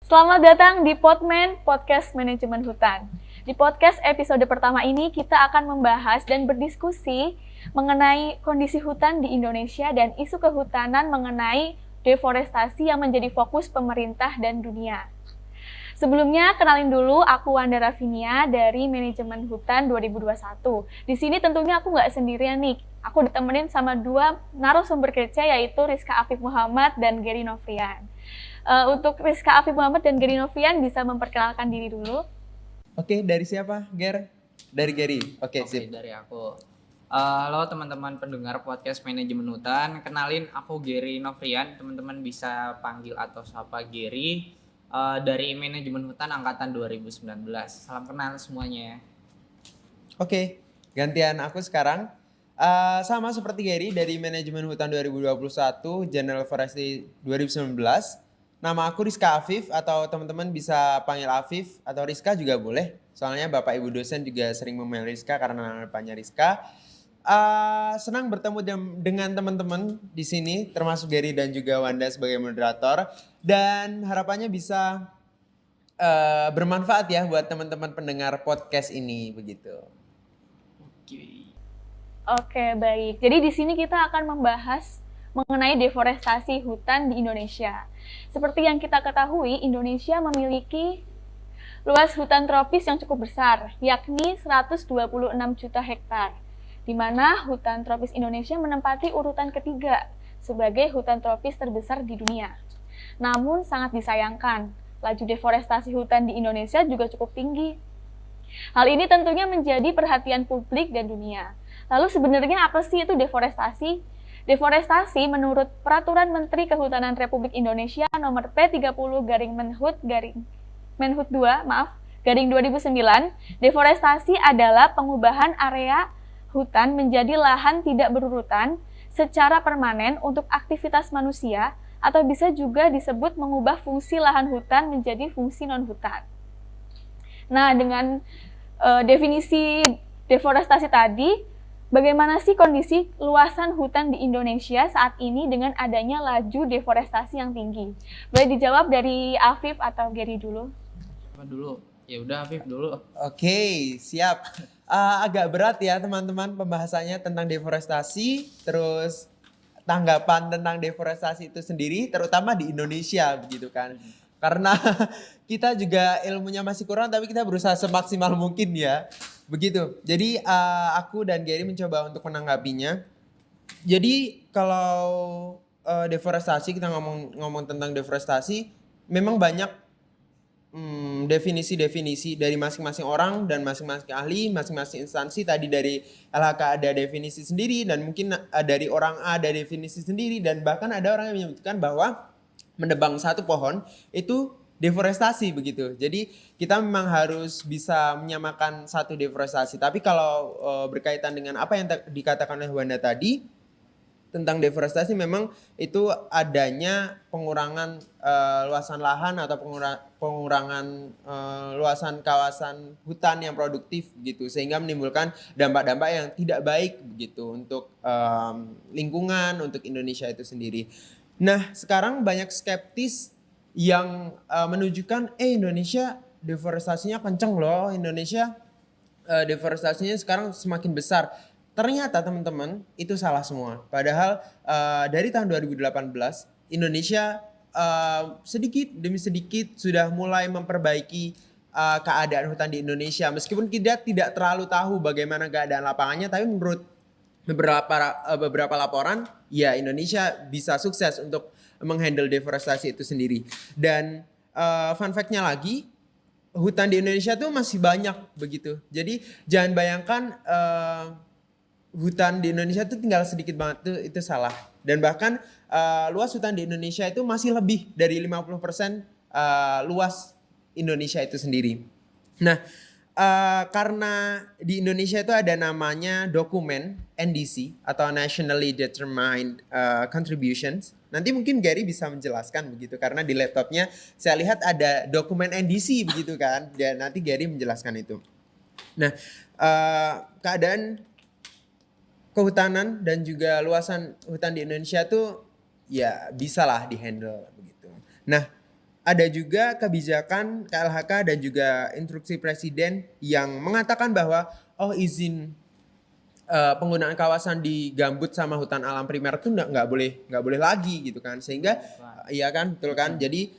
Selamat datang di Podman, Podcast Manajemen Hutan. Di podcast episode pertama ini kita akan membahas dan berdiskusi mengenai kondisi hutan di Indonesia dan isu kehutanan mengenai deforestasi yang menjadi fokus pemerintah dan dunia. Sebelumnya, kenalin dulu aku Wanda Ravinia dari Manajemen Hutan 2021. Di sini tentunya aku nggak sendirian nih. Aku ditemenin sama dua narasumber kece yaitu Rizka Afif Muhammad dan Gary Novrian. Untuk Rizka Afif Muhammad dan Gary Novrian bisa memperkenalkan diri dulu. Oke, dari siapa, Ger? Dari Gary. Oke, sip. Dari aku. Halo teman-teman pendengar podcast Manajemen Hutan. Kenalin, aku Gary Novrian. Teman-teman bisa panggil atau sapa Gary dari Manajemen Hutan angkatan 2019. Salam kenal semuanya. Oke, gantian aku sekarang. Sama seperti Gary dari Manajemen Hutan 2021, General Forestry 2019. Nama aku Rizka Afif atau teman-teman bisa panggil Afif atau Rizka juga boleh. Soalnya Bapak Ibu dosen juga sering memanggil Rizka karena nama depannya Rizka. Senang bertemu dengan teman-teman di sini, termasuk Gary dan juga Wanda sebagai moderator. Dan harapannya bisa bermanfaat ya buat teman-teman pendengar podcast ini begitu. Oke, baik. Jadi di sini kita akan membahas mengenai deforestasi hutan di Indonesia. Seperti yang kita ketahui, Indonesia memiliki luas hutan tropis yang cukup besar, yakni 126 juta hektar, di mana hutan tropis Indonesia menempati urutan ketiga sebagai hutan tropis terbesar di dunia. Namun sangat disayangkan, laju deforestasi hutan di Indonesia juga cukup tinggi. Hal ini tentunya menjadi perhatian publik dan dunia. Lalu sebenarnya apa sih itu deforestasi? Deforestasi menurut Peraturan Menteri Kehutanan Republik Indonesia Nomor P30-Menhut 2009, deforestasi adalah pengubahan area hutan menjadi lahan tidak berurutan secara permanen untuk aktivitas manusia atau bisa juga disebut mengubah fungsi lahan hutan menjadi fungsi non-hutan. Nah, dengan definisi deforestasi tadi, bagaimana sih kondisi luasan hutan di Indonesia saat ini dengan adanya laju deforestasi yang tinggi? Boleh dijawab dari Afif atau Gary dulu? Apa dulu? Ya udah Afif dulu. Oke, siap. Agak berat ya teman-teman pembahasannya tentang deforestasi, terus tanggapan tentang deforestasi itu sendiri, terutama di Indonesia begitu kan. Karena kita juga ilmunya masih kurang, tapi kita berusaha semaksimal mungkin ya. Begitu. Jadi aku dan Gary mencoba untuk menanggapinya. Jadi kalau deforestasi, kita ngomong tentang deforestasi, memang banyak definisi-definisi dari masing-masing orang dan masing-masing ahli, masing-masing instansi. Tadi dari LHK ada definisi sendiri dan mungkin dari orang A ada definisi sendiri, dan bahkan ada orang yang menyebutkan bahwa menebang satu pohon itu deforestasi begitu. Jadi kita memang harus bisa menyamakan satu deforestasi. Tapi kalau berkaitan dengan apa yang dikatakan oleh Wanda tadi tentang deforestasi, memang itu adanya pengurangan luasan lahan atau pengurangan luasan kawasan hutan yang produktif gitu, sehingga menimbulkan dampak-dampak yang tidak baik begitu untuk lingkungan, untuk Indonesia itu sendiri. Nah, sekarang banyak skeptis yang menunjukkan Indonesia deforestasinya kenceng loh, Indonesia deforestasinya sekarang semakin besar. Ternyata teman-teman itu salah semua. Padahal dari tahun 2018 Indonesia sedikit demi sedikit sudah mulai memperbaiki keadaan hutan di Indonesia. Meskipun kita tidak terlalu tahu bagaimana keadaan lapangannya, tapi menurut beberapa laporan, ya Indonesia bisa sukses untuk menghandle deforestasi itu sendiri. Dan fun fact-nya lagi, hutan di Indonesia tuh masih banyak begitu. Jadi jangan bayangkan hutan di Indonesia itu tinggal sedikit banget, itu salah. Dan bahkan luas hutan di Indonesia itu masih lebih dari 50% luas Indonesia itu sendiri. Nah, karena di Indonesia itu ada namanya dokumen NDC atau Nationally Determined Contributions. Nanti mungkin Gary bisa menjelaskan begitu karena di laptopnya saya lihat ada dokumen NDC begitu kan. Dan nanti Gary menjelaskan itu. Nah, keadaan kehutanan dan juga luasan hutan di Indonesia tuh ya bisalah dihandle begitu. Nah, ada juga kebijakan KLHK dan juga instruksi presiden yang mengatakan bahwa izin penggunaan kawasan di gambut sama hutan alam primer itu nggak boleh lagi gitu kan, sehingga iya kan betul kan. Jadi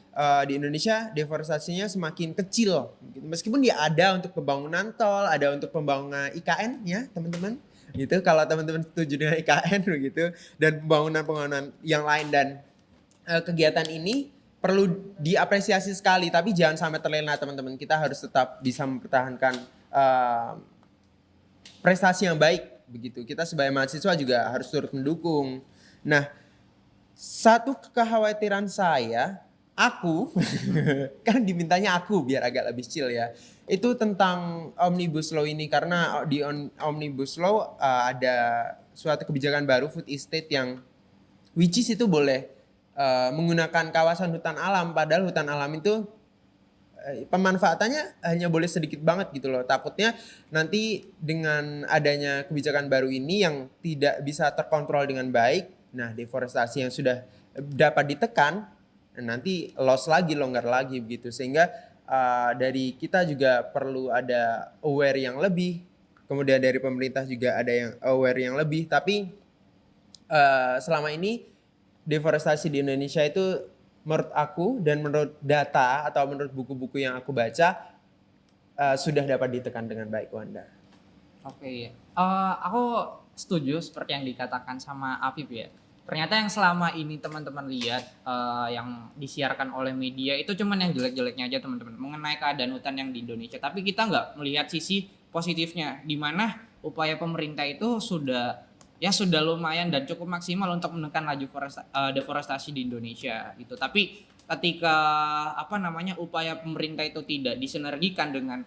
di Indonesia deforestasinya semakin kecil gitu. Meskipun dia ada untuk pembangunan tol, ada untuk pembangunan IKN ya teman-teman gitu, kalau teman-teman setuju dengan IKN begitu, dan pembangunan yang lain, dan kegiatan ini perlu diapresiasi sekali, tapi jangan sampai terlena teman-teman. Kita harus tetap bisa mempertahankan prestasi yang baik begitu. Kita sebagai mahasiswa juga harus turut mendukung. Nah, satu kekhawatiran saya, aku kan dimintanya aku biar agak lebih chill ya. Itu tentang Omnibus Law ini, karena di Omnibus Law ada suatu kebijakan baru food estate yang which is itu boleh menggunakan kawasan hutan alam, padahal hutan alam itu pemanfaatannya hanya boleh sedikit banget gitu loh. Takutnya nanti dengan adanya kebijakan baru ini yang tidak bisa terkontrol dengan baik, nah deforestasi yang sudah dapat ditekan nanti loss lagi, longgar lagi begitu. Sehingga dari kita juga perlu ada aware yang lebih, kemudian dari pemerintah juga ada yang aware yang lebih. Tapi selama ini deforestasi di Indonesia itu menurut aku dan menurut data atau menurut buku-buku yang aku baca sudah dapat ditekan dengan baik, Wanda. Oke, aku setuju seperti yang dikatakan sama Afif ya. Ternyata yang selama ini teman-teman lihat yang disiarkan oleh media itu cuman yang jelek-jeleknya aja teman-teman mengenai keadaan hutan yang di Indonesia. Tapi kita nggak melihat sisi positifnya, di mana upaya pemerintah itu sudah lumayan dan cukup maksimal untuk menekan laju deforestasi di Indonesia gitu. Tapi ketika upaya pemerintah itu tidak disinergikan dengan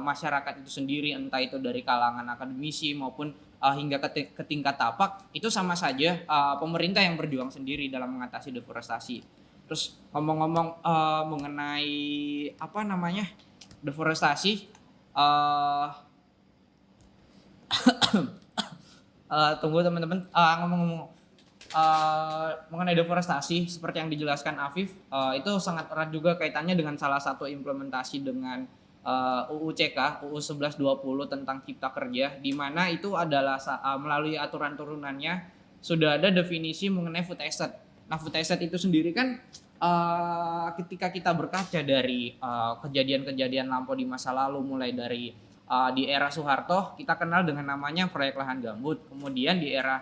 masyarakat itu sendiri, entah itu dari kalangan akademisi maupun hingga ke tingkat tapak, itu sama saja pemerintah yang berjuang sendiri dalam mengatasi deforestasi. Terus ngomong-ngomong mengenai deforestasi, tunggu teman-teman, ngomong-ngomong mengenai deforestasi seperti yang dijelaskan Afif, itu sangat erat juga kaitannya dengan salah satu implementasi dengan UU CK, UU 1120 tentang Cipta Kerja, di mana itu adalah melalui aturan turunannya sudah ada definisi mengenai food estate. Nah, food estate itu sendiri kan ketika kita berkaca dari kejadian-kejadian lampau di masa lalu, mulai dari di era Soeharto kita kenal dengan namanya proyek lahan gambut, kemudian di era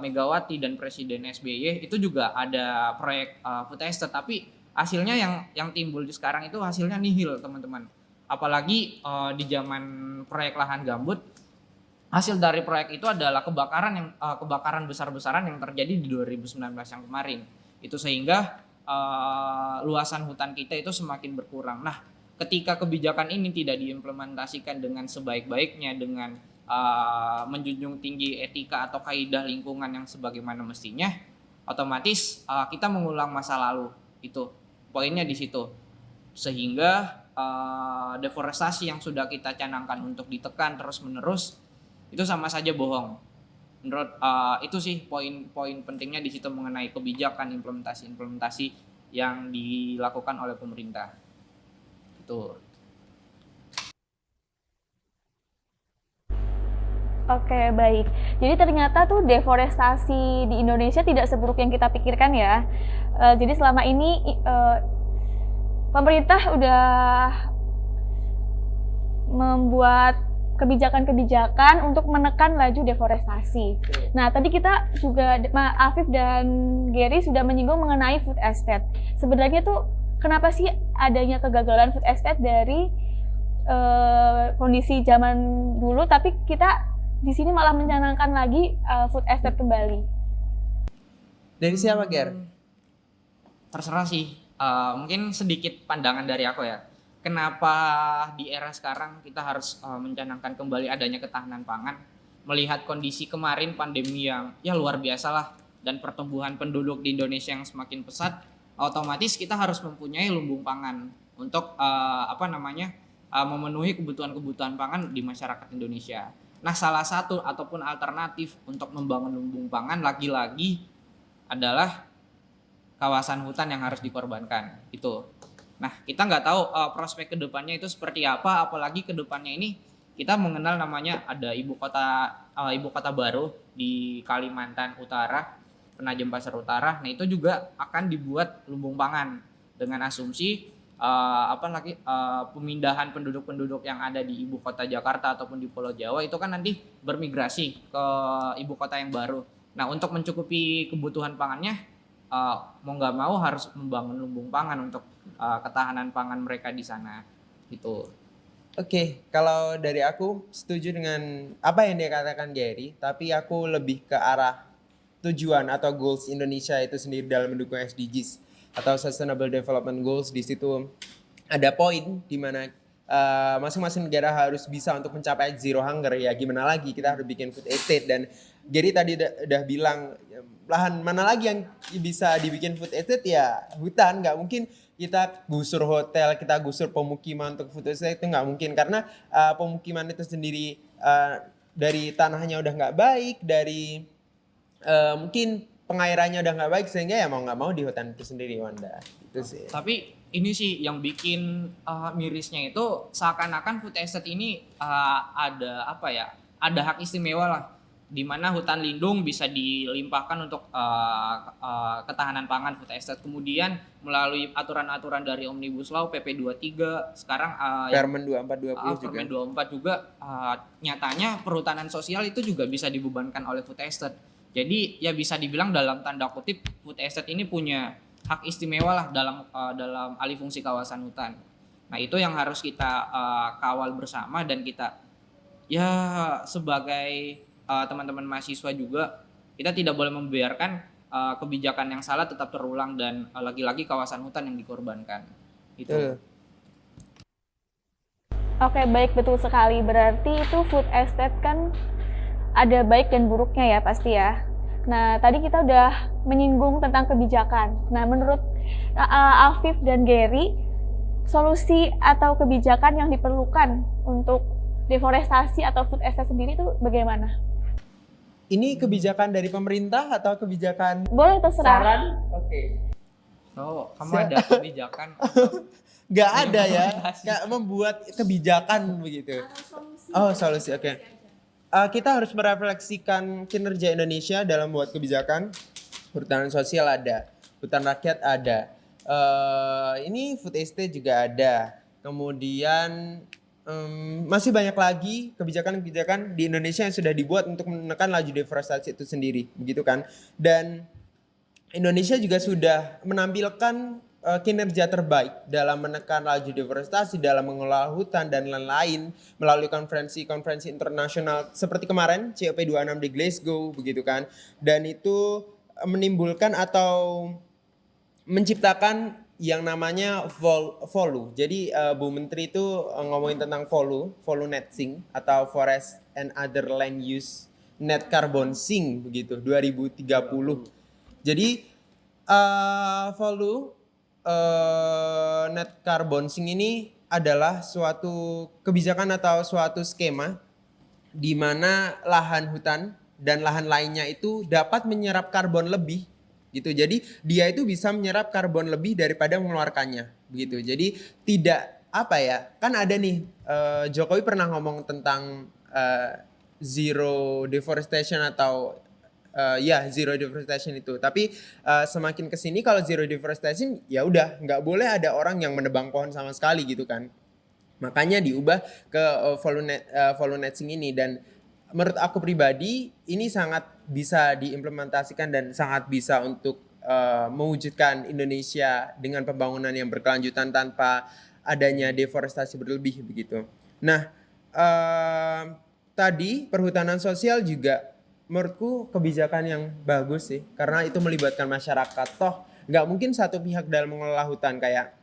Megawati dan Presiden SBY itu juga ada proyek food estate, tapi hasilnya yang timbul di sekarang itu hasilnya nihil teman-teman. Apalagi di zaman proyek lahan gambut, hasil dari proyek itu adalah kebakaran besar-besaran yang terjadi di 2019 yang kemarin. Itu sehingga luasan hutan kita itu semakin berkurang. Nah, ketika kebijakan ini tidak diimplementasikan dengan sebaik-baiknya, dengan menjunjung tinggi etika atau kaidah lingkungan yang sebagaimana mestinya, otomatis kita mengulang masa lalu. Itu poinnya di situ. Sehingga deforestasi yang sudah kita canangkan untuk ditekan terus-menerus itu sama saja bohong. Menurut itu sih poin-poin pentingnya di situ mengenai kebijakan implementasi yang dilakukan oleh pemerintah. Itu. Oke, baik. Jadi ternyata tuh deforestasi di Indonesia tidak seburuk yang kita pikirkan ya. Jadi selama ini pemerintah udah membuat kebijakan-kebijakan untuk menekan laju deforestasi. Nah, tadi kita juga, Afif dan Gary sudah menyinggung mengenai food estate. Sebenarnya tuh kenapa sih adanya kegagalan food estate dari kondisi zaman dulu, tapi kita di sini malah mencanangkan lagi food estate kembali? Dari siapa, Ger? Terserah sih. Mungkin sedikit pandangan dari aku ya. Kenapa di era sekarang kita harus mencanangkan kembali adanya ketahanan pangan, melihat kondisi kemarin pandemi yang ya luar biasa lah, dan pertumbuhan penduduk di Indonesia yang semakin pesat, otomatis kita harus mempunyai lumbung pangan untuk memenuhi kebutuhan-kebutuhan pangan di masyarakat Indonesia. Nah, salah satu ataupun alternatif untuk membangun lumbung pangan lagi-lagi adalah kawasan hutan yang harus dikorbankan itu. Nah, kita nggak tahu prospek kedepannya itu seperti apa, apalagi kedepannya ini kita mengenal namanya ada ibu kota baru di Kalimantan Utara, Penajam Pasar Utara. Nah, itu juga akan dibuat lumbung pangan dengan asumsi pemindahan penduduk-penduduk yang ada di ibu kota Jakarta ataupun di Pulau Jawa itu kan nanti bermigrasi ke ibu kota yang baru. Nah, untuk mencukupi kebutuhan pangannya, mau nggak mau harus membangun lumbung pangan untuk ketahanan pangan mereka di sana gitu. Oke, kalau dari aku setuju dengan apa yang dia katakan Gary, tapi aku lebih ke arah tujuan atau goals Indonesia itu sendiri dalam mendukung SDGs atau Sustainable Development Goals. Di situ ada poin di mana masing-masing negara harus bisa untuk mencapai zero hunger. Ya gimana lagi, kita harus bikin food estate. Dan Gary tadi udah bilang lahan mana lagi yang bisa dibikin food estate, ya hutan. Nggak mungkin kita gusur hotel, kita gusur pemukiman untuk food estate, itu nggak mungkin. Karena pemukiman itu sendiri dari tanahnya udah nggak baik, dari mungkin pengairannya udah nggak baik, sehingga ya mau nggak mau di hutan itu sendiri, Wanda. Itu sih. Tapi ini sih yang bikin mirisnya itu seakan-akan food estate ini ada hak istimewa lah, di mana hutan lindung bisa dilimpahkan untuk ketahanan pangan food estate. Kemudian melalui aturan-aturan dari Omnibus Law PP 23 sekarang Permen 2420 juga. Permen 24 juga nyatanya perhutanan sosial itu juga bisa dibebankan oleh food estate. Jadi ya bisa dibilang dalam tanda kutip food estate ini punya hak istimewa lah dalam alih fungsi kawasan hutan. Nah, itu yang harus kita kawal bersama, dan kita ya sebagai teman-teman mahasiswa juga kita tidak boleh membiarkan kebijakan yang salah tetap terulang, dan lagi-lagi kawasan hutan yang dikorbankan. Itu. Oke, baik, betul sekali. Berarti itu food estate kan ada baik dan buruknya ya pasti ya. Nah, tadi kita udah menyinggung tentang kebijakan. Nah, menurut Afif dan Gary, solusi atau kebijakan yang diperlukan untuk deforestasi atau food estate sendiri itu bagaimana? Ini kebijakan dari pemerintah atau kebijakan Boleh terserah. saran? Oke. Oh, kamu ada kebijakan? Nggak ada ya, nggak membuat kebijakan begitu. Oh, solusi, oke. Kita harus merefleksikan kinerja Indonesia dalam membuat kebijakan. Perhutanan sosial ada, hutan rakyat ada, ini food estate juga ada. Kemudian masih banyak lagi kebijakan-kebijakan di Indonesia yang sudah dibuat untuk menekan laju deforestasi itu sendiri, begitu kan? Dan Indonesia juga sudah menampilkan kinerja terbaik dalam menekan laju deforestasi, dalam mengelola hutan dan lain-lain melalui konferensi-konferensi internasional seperti kemarin COP26 di Glasgow, begitu kan. Dan itu menimbulkan atau menciptakan yang namanya FOLU. Jadi Bu Menteri itu ngomongin tentang FOLU net sink atau Forest and Other Land Use Net Carbon Sink begitu 2030. Jadi FOLU net carbon sink ini adalah suatu kebijakan atau suatu skema di mana lahan hutan dan lahan lainnya itu dapat menyerap karbon lebih gitu. Jadi dia itu bisa menyerap karbon lebih daripada mengeluarkannya begitu. Jadi tidak kan ada nih Jokowi pernah ngomong tentang zero deforestation atau zero deforestation itu. Tapi semakin kesini kalau zero deforestation ya udah nggak boleh ada orang yang menebang pohon sama sekali gitu kan. Makanya diubah ke volunetzing ini, dan menurut aku pribadi ini sangat bisa diimplementasikan dan sangat bisa untuk mewujudkan Indonesia dengan pembangunan yang berkelanjutan tanpa adanya deforestasi berlebih begitu. Nah, tadi perhutanan sosial juga menurutku kebijakan yang bagus sih, karena itu melibatkan masyarakat. Toh nggak mungkin satu pihak dalam mengelola hutan kayak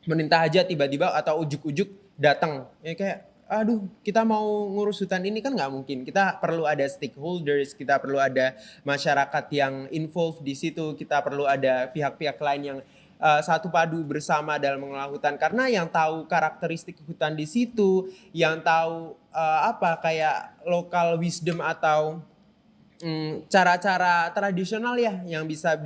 pemerintah aja tiba-tiba atau ujuk-ujuk datang ya kayak aduh kita mau ngurus hutan ini kan nggak mungkin. Kita perlu ada stakeholders, kita perlu ada masyarakat yang involved di situ, kita perlu ada pihak-pihak lain yang satu padu bersama dalam mengelola hutan karena yang tahu karakteristik hutan di situ, yang tahu apa kayak local wisdom atau cara-cara tradisional ya yang bisa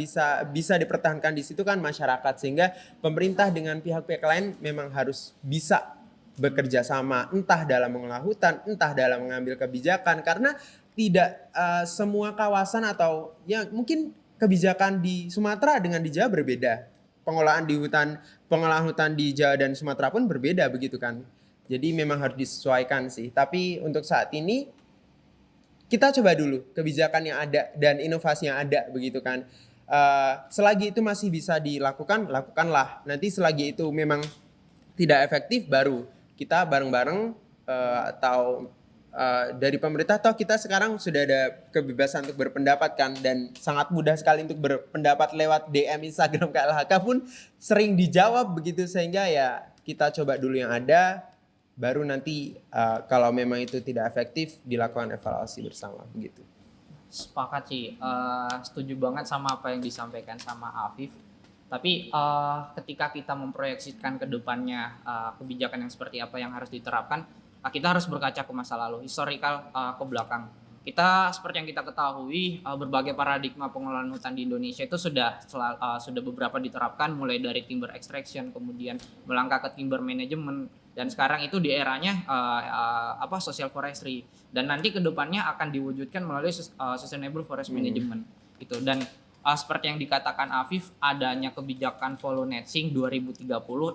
dipertahankan di situ kan masyarakat, sehingga pemerintah dengan pihak-pihak lain memang harus bisa bekerja sama entah dalam mengelola hutan, entah dalam mengambil kebijakan karena tidak semua kawasan atau ya mungkin kebijakan di Sumatera dengan di Jawa berbeda. Pengolahan hutan di Jawa dan Sumatera pun berbeda begitu kan. Jadi memang harus disesuaikan sih. Tapi untuk saat ini kita coba dulu kebijakan yang ada dan inovasi yang ada begitu kan. Selagi itu masih bisa dilakukan, lakukanlah. Nanti selagi itu memang tidak efektif, baru kita bareng-bareng atau dari pemerintah, toh kita sekarang sudah ada kebebasan untuk berpendapat kan, dan sangat mudah sekali untuk berpendapat lewat DM Instagram KLHK pun sering dijawab begitu, sehingga ya kita coba dulu yang ada. Baru nanti kalau memang itu tidak efektif dilakukan evaluasi bersama begitu. Sepakat sih, setuju banget sama apa yang disampaikan sama Afif. Tapi ketika kita memproyeksikan ke depannya kebijakan yang seperti apa yang harus diterapkan, kita harus berkaca ke masa lalu, historical ke belakang. Kita seperti yang kita ketahui, berbagai paradigma pengelolaan hutan di Indonesia itu sudah beberapa diterapkan, mulai dari timber extraction, kemudian melangkah ke timber management, dan sekarang itu di eranya social forestry, dan nanti kedepannya akan diwujudkan melalui sustainable forest management itu. Dan seperti yang dikatakan Afif, adanya kebijakan follow netting 2030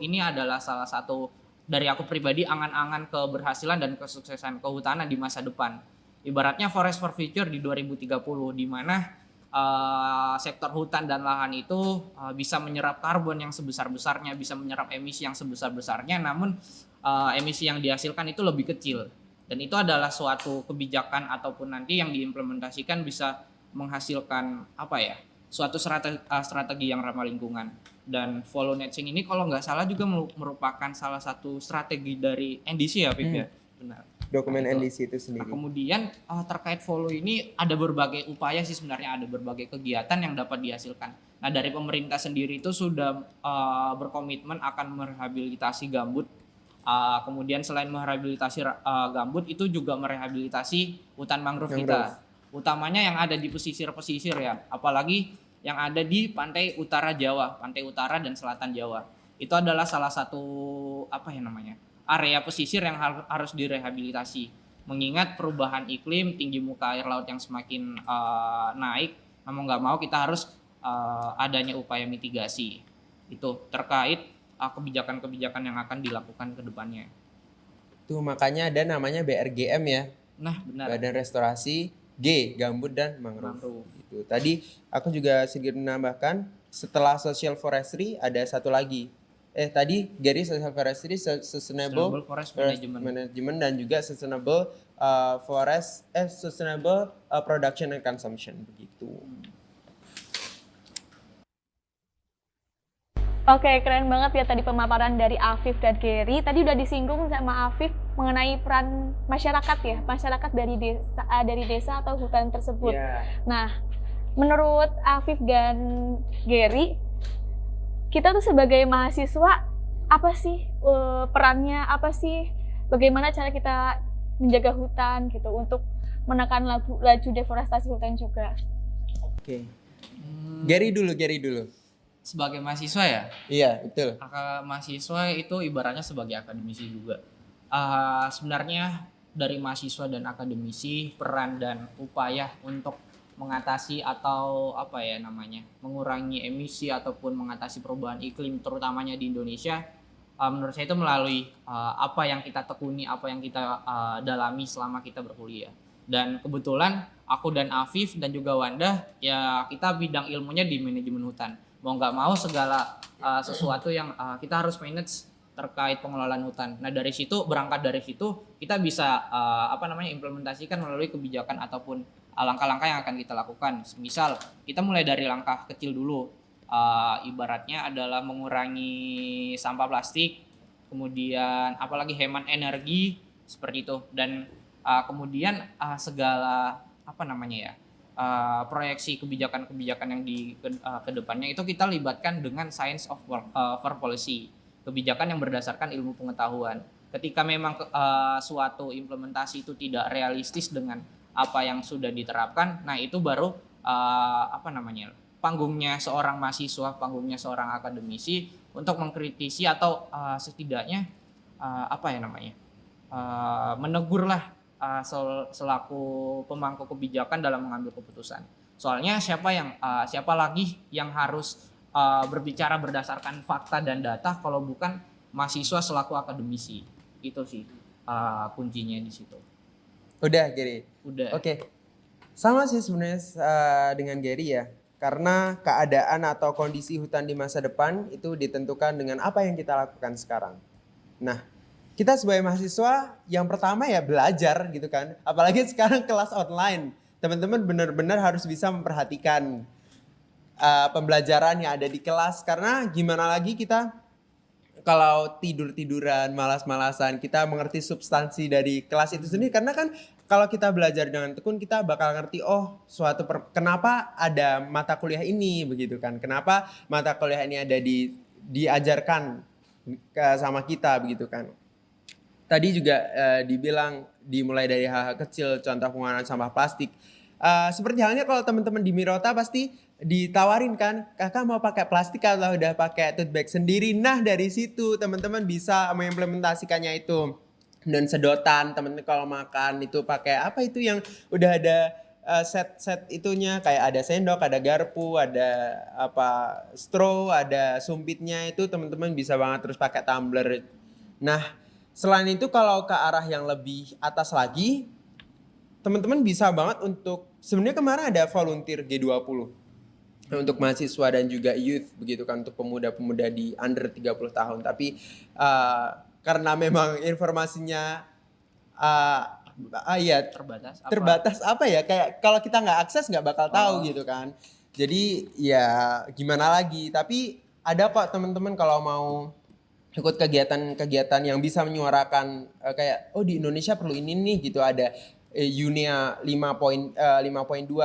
ini adalah salah satu dari aku pribadi angan-angan keberhasilan dan kesuksesan kehutanan di masa depan. Ibaratnya forest for future di 2030, di mana sektor hutan dan lahan itu bisa menyerap karbon yang sebesar-besarnya, bisa menyerap emisi yang sebesar-besarnya, namun emisi yang dihasilkan itu lebih kecil. Dan itu adalah suatu kebijakan ataupun nanti yang diimplementasikan bisa menghasilkan suatu strategi yang ramah lingkungan. Dan follow netting ini kalau nggak salah juga merupakan salah satu strategi dari NDC ya, Pip ya. Benar. Dokumen NDC itu sendiri. Nah, kemudian terkait follow ini ada berbagai upaya sih sebenarnya, ada berbagai kegiatan yang dapat dihasilkan. Nah, dari pemerintah sendiri itu sudah berkomitmen akan merehabilitasi gambut. Kemudian selain merehabilitasi gambut, itu juga merehabilitasi hutan mangrove kita. Utamanya yang ada di pesisir-pesisir ya, apalagi yang ada di pantai utara Jawa, pantai utara dan selatan Jawa. Itu adalah salah satu area pesisir yang harus direhabilitasi. Mengingat perubahan iklim, tinggi muka air laut yang semakin naik, mau nggak mau kita harus adanya upaya mitigasi. Itu terkait kebijakan-kebijakan yang akan dilakukan ke depannya. Tuh makanya ada namanya BRGM ya. Nah, benar. Badan Restorasi Gambut dan Mangrove. Gitu. Tadi aku juga sedikit menambahkan, setelah social forestry ada satu lagi. Tadi Gary social forestry, sustainable forest management dan juga sustainable sustainable production and consumption begitu. Oke, keren banget ya tadi pemaparan dari Afif dan Gary. Tadi udah disinggung sama Afif mengenai peran masyarakat ya, masyarakat dari desa atau hutan tersebut. Yeah. Nah, menurut Afif dan Gary, kita tuh sebagai mahasiswa apa sih perannya, apa sih bagaimana cara kita menjaga hutan gitu untuk menekan laju deforestasi hutan juga. Oke. Gary dulu. Sebagai mahasiswa ya? Iya, betul. Mahasiswa itu ibaratnya sebagai akademisi juga. Sebenarnya dari mahasiswa dan akademisi, peran dan upaya untuk mengatasi atau mengurangi emisi ataupun mengatasi perubahan iklim terutamanya di Indonesia, menurut saya itu melalui apa yang kita tekuni, apa yang kita dalami selama kita berkuliah. Dan kebetulan aku dan Afif dan juga Wanda ya kita bidang ilmunya di manajemen hutan. Mau nggak mau segala sesuatu yang kita harus manage terkait pengelolaan hutan. Nah berangkat dari situ kita bisa implementasikan melalui kebijakan ataupun langkah-langkah yang akan kita lakukan. Misal kita mulai dari langkah kecil dulu, ibaratnya adalah mengurangi sampah plastik, kemudian apalagi hemat energi seperti itu, dan kemudian segala apa namanya ya, proyeksi kebijakan-kebijakan yang di kedepannya itu kita libatkan dengan science of for policy, kebijakan yang berdasarkan ilmu pengetahuan. Ketika memang suatu implementasi itu tidak realistis dengan apa yang sudah diterapkan, nah itu baru apa namanya, panggungnya seorang mahasiswa, panggungnya seorang akademisi untuk mengkritisi atau setidaknya apa ya namanya, menegurlah selaku pemangku kebijakan dalam mengambil keputusan. Soalnya siapa lagi yang harus berbicara berdasarkan fakta dan data kalau bukan mahasiswa selaku akademisi. Itu sih kuncinya di situ. Udah Gary. Udah. Oke. Sama sih sebenarnya dengan Gary ya. Karena keadaan atau kondisi hutan di masa depan itu ditentukan dengan apa yang kita lakukan sekarang. Nah, kita sebagai mahasiswa yang pertama ya belajar gitu kan. Apalagi sekarang kelas online. Teman-teman benar-benar harus bisa memperhatikan pembelajaran yang ada di kelas. Karena gimana lagi kita kalau tidur-tiduran, malas-malasan, kita mengerti substansi dari kelas itu sendiri. Karena kan kalau kita belajar dengan tekun, kita bakal ngerti, oh kenapa ada mata kuliah ini, begitu kan. Kenapa mata kuliah ini ada diajarkan sama kita, begitu kan. Tadi juga dibilang dimulai dari hal-hal kecil, contoh pengurangan sampah plastik. Seperti halnya kalau teman-teman di Mirota pasti ditawarin kan, kakak mau pakai plastik atau udah pakai tote bag sendiri. Nah dari situ teman-teman bisa mengimplementasikannya itu. Dan sedotan teman-teman kalau makan itu pakai apa itu yang udah ada set itunya, kayak ada sendok, ada garpu, ada apa straw, ada sumpitnya, itu teman-teman bisa banget terus pakai tumbler. Nah selain itu kalau ke arah yang lebih atas lagi, teman-teman bisa banget untuk, sebenarnya kemarin ada volunteer G20 untuk mahasiswa dan juga youth begitu kan, untuk pemuda-pemuda di under 30 tahun. Tapi karena memang informasinya ya terbatas apa ya, kayak kalau kita nggak akses nggak bakal tahu gitu kan. Jadi ya gimana lagi, tapi ada kok teman-teman kalau mau ikut kegiatan-kegiatan yang bisa menyuarakan kayak di Indonesia perlu ini nih gitu. Ada UNEA 5.2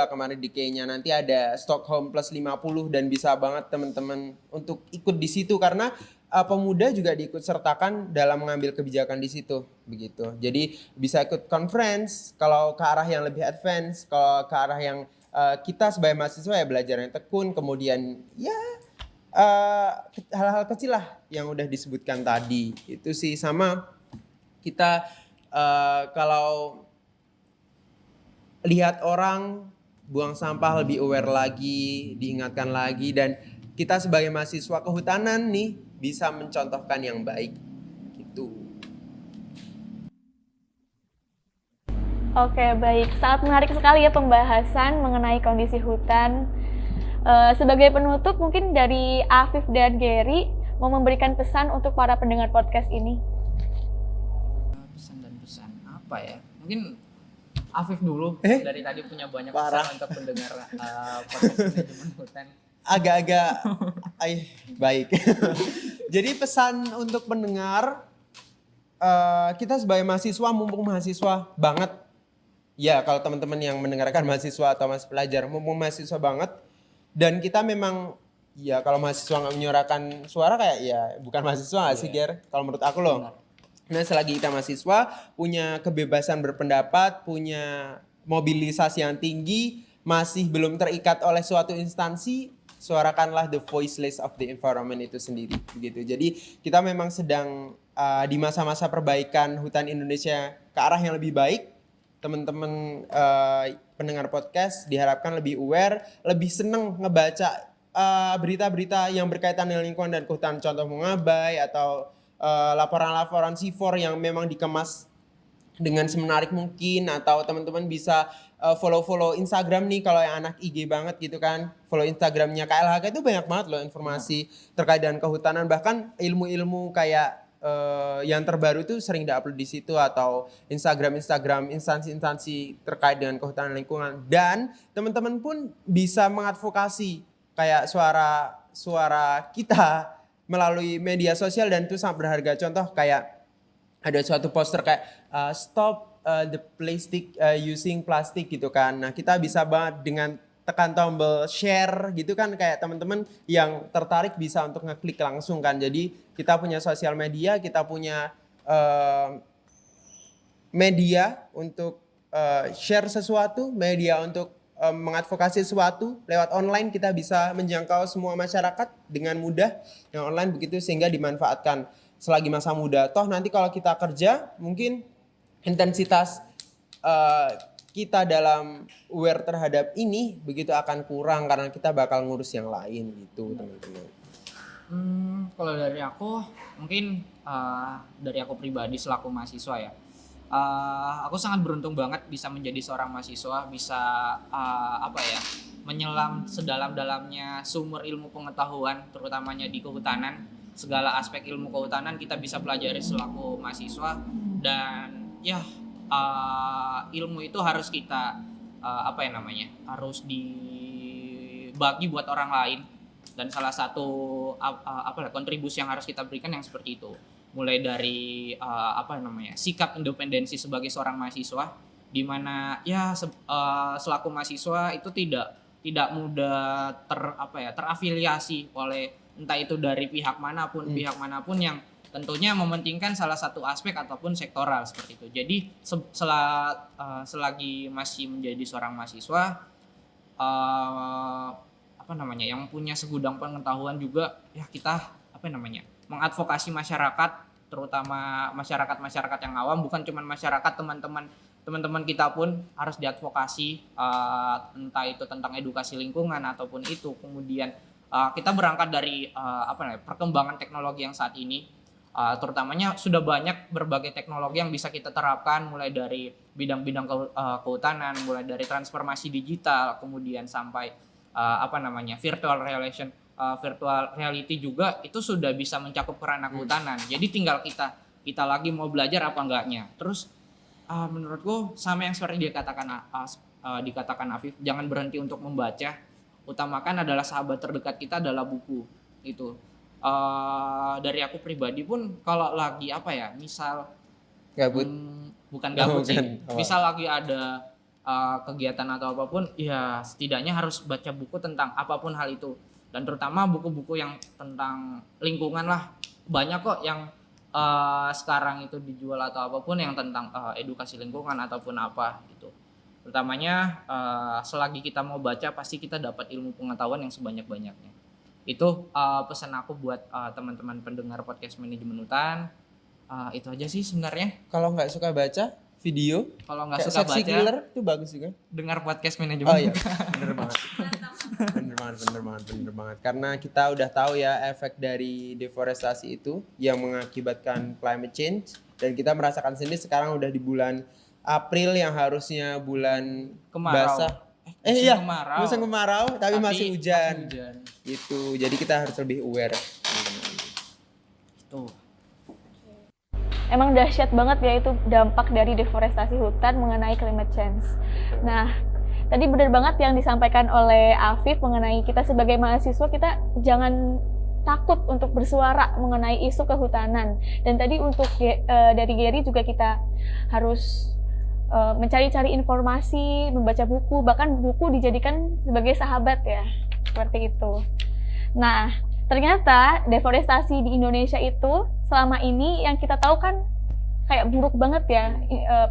kemarin di Kenya, nanti ada Stockholm plus 50 dan bisa banget teman-teman untuk ikut di situ karena pemuda juga diikut sertakan dalam mengambil kebijakan di situ begitu. Jadi bisa ikut conference kalau ke arah yang lebih advance, kalau ke arah yang kita sebagai mahasiswa ya belajar yang tekun, kemudian ya hal-hal kecil lah yang udah disebutkan tadi itu sih. Sama kita kalau lihat orang buang sampah lebih aware lagi, diingatkan lagi, dan kita sebagai mahasiswa kehutanan nih bisa mencontohkan yang baik gitu. Oke, baik. Sangat menarik sekali ya pembahasan mengenai kondisi hutan. Sebagai penutup mungkin dari Afif dan Gary mau memberikan pesan untuk para pendengar podcast ini. Pesan dan pesan apa ya? Mungkin Afif dulu, dari tadi punya banyak pesan untuk pendengar podcast manajemen hutan. Agak-agak baik. Jadi pesan untuk pendengar, kita sebagai mahasiswa, mumpung mahasiswa banget. Ya kalau teman-teman yang mendengarkan mahasiswa atau masih pelajar, mumpung mahasiswa banget. Dan kita memang, ya kalau mahasiswa nggak menyuarakan suara kayak ya bukan mahasiswa nggak sih Ger? Kalau menurut aku loh. Nah selagi kita mahasiswa punya kebebasan berpendapat, punya mobilisasi yang tinggi, masih belum terikat oleh suatu instansi, suarakanlah the voiceless of the environment itu sendiri begitu. Jadi kita memang sedang di masa-masa perbaikan hutan Indonesia ke arah yang lebih baik. Teman-teman pendengar podcast diharapkan lebih aware, lebih seneng ngebaca berita-berita yang berkaitan dengan lingkungan dan kehutanan, contoh Mongabai atau laporan-laporan C4 yang memang dikemas dengan semenarik mungkin, atau teman-teman bisa follow Instagram nih kalau yang anak IG banget gitu kan, follow Instagramnya KLHK, itu banyak banget loh informasi terkait dengan kehutanan, bahkan ilmu-ilmu kayak yang terbaru itu sering di-upload di situ, atau Instagram instansi-instansi terkait dengan kehutanan lingkungan. Dan teman-teman pun bisa mengadvokasi kayak suara suara kita melalui media sosial dan itu sangat berharga. Contoh kayak ada suatu poster kayak stop the plastic using plastic gitu kan. Nah, kita bisa banget dengan tekan tombol share gitu kan, kayak teman-teman yang tertarik bisa untuk ngeklik langsung kan. Jadi kita punya sosial media, kita punya media untuk share sesuatu, media untuk mengadvokasi sesuatu lewat online. Kita bisa menjangkau semua masyarakat dengan mudah yang online begitu, sehingga dimanfaatkan selagi masa muda. Toh nanti kalau kita kerja mungkin intensitas kita dalam aware terhadap ini begitu akan kurang karena kita bakal ngurus yang lain gitu teman-teman. Kalau dari aku mungkin dari aku pribadi selaku mahasiswa ya, aku sangat beruntung banget bisa menjadi seorang mahasiswa, bisa menyelam sedalam-dalamnya sumber ilmu pengetahuan terutamanya di kehutanan. Segala aspek ilmu kehutanan kita bisa pelajari selaku mahasiswa, dan ya ilmu itu harus kita harus dibagi buat orang lain, dan salah satu kontribusi yang harus kita berikan yang seperti itu, mulai dari sikap independensi sebagai seorang mahasiswa, di mana ya selaku mahasiswa itu tidak mudah terafiliasi oleh entah itu dari pihak manapun yang tentunya mementingkan salah satu aspek ataupun sektoral seperti itu. Jadi selagi masih menjadi seorang mahasiswa, yang punya segudang pengetahuan juga ya, kita mengadvokasi masyarakat, terutama masyarakat yang awam, bukan cuma masyarakat, teman-teman kita pun harus diadvokasi, entah itu tentang edukasi lingkungan ataupun itu. Kemudian kita berangkat dari perkembangan teknologi yang saat ini, terutamanya sudah banyak berbagai teknologi yang bisa kita terapkan, mulai dari bidang-bidang kehutanan, mulai dari transformasi digital, kemudian sampai virtual reality juga itu sudah bisa mencakup ranah kehutanan. Jadi tinggal kita lagi mau belajar apa enggaknya. Terus menurutku sama yang seperti dikatakan Afif, jangan berhenti untuk membaca. Utamakan adalah sahabat terdekat kita adalah buku itu. Dari aku pribadi pun kalau lagi misal Gabut. Bukan gabut sih. Misal lagi ada kegiatan atau apapun, ya setidaknya harus baca buku tentang apapun hal itu, dan terutama buku-buku yang tentang lingkungan lah. Banyak kok yang sekarang itu dijual atau apapun yang tentang edukasi lingkungan ataupun apa gitu. Terutamanya selagi kita mau baca, pasti kita dapat ilmu pengetahuan yang sebanyak-banyaknya. Itu pesan aku buat teman-teman pendengar podcast manajemen hutan. Itu aja sih sebenarnya. Kalau nggak suka baca video, kalau nggak suka baca, killer itu bagus juga. Dengar podcast manajemen. Oh iya, bener banget. Karena kita udah tahu ya efek dari deforestasi itu yang mengakibatkan climate change, dan kita merasakan sendiri sekarang udah di bulan April yang harusnya bulan basah. Musim kemarau tapi masih hujan. Itu. Jadi kita harus lebih aware. Itu. Emang dahsyat banget ya itu dampak dari deforestasi hutan mengenai climate change. Nah, tadi benar banget yang disampaikan oleh Afif mengenai kita sebagai mahasiswa, kita jangan takut untuk bersuara mengenai isu kehutanan. Dan tadi untuk dari Gary juga kita harus mencari-cari informasi, membaca buku, bahkan buku dijadikan sebagai sahabat ya, seperti itu. Nah, ternyata deforestasi di Indonesia itu selama ini yang kita tahu kan kayak buruk banget ya.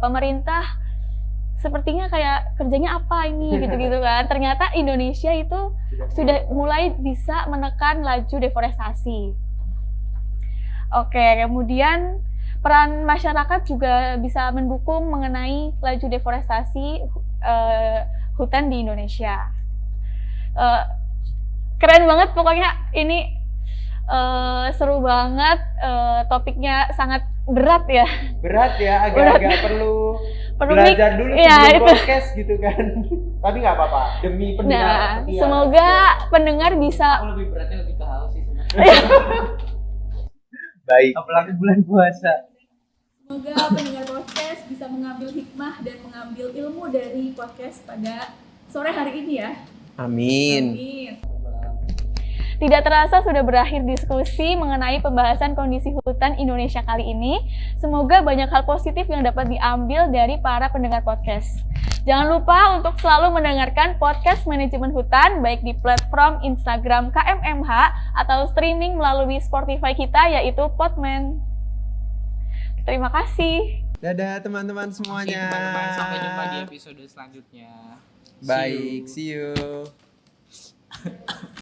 Pemerintah sepertinya kayak kerjanya apa ini gitu-gitu kan. Ternyata Indonesia itu sudah mulai bisa menekan laju deforestasi. Oke, kemudian peran masyarakat juga bisa mendukung mengenai laju deforestasi hutan di Indonesia. Keren banget pokoknya ini, seru banget, topiknya sangat berat ya. Agak-agak perlu belajar dulu sebelum podcast gitu kan. Tapi nggak apa-apa, demi pendengar. Nah, semoga pendengar bisa. Aku lebih beratnya lebih ke haus sih sebenarnya. Baik. Apalagi bulan puasa. Semoga pendengar podcast bisa mengambil hikmah dan mengambil ilmu dari podcast pada sore hari ini ya. Amin. Tidak terasa sudah berakhir diskusi mengenai pembahasan kondisi hutan Indonesia kali ini. Semoga banyak hal positif yang dapat diambil dari para pendengar podcast. Jangan lupa untuk selalu mendengarkan podcast manajemen hutan baik di platform Instagram KMMH atau streaming melalui Spotify kita yaitu Podman. Terima kasih. Dadah teman-teman Oke, semuanya. teman-teman, sampai jumpa di episode selanjutnya. See you. Baik, see you.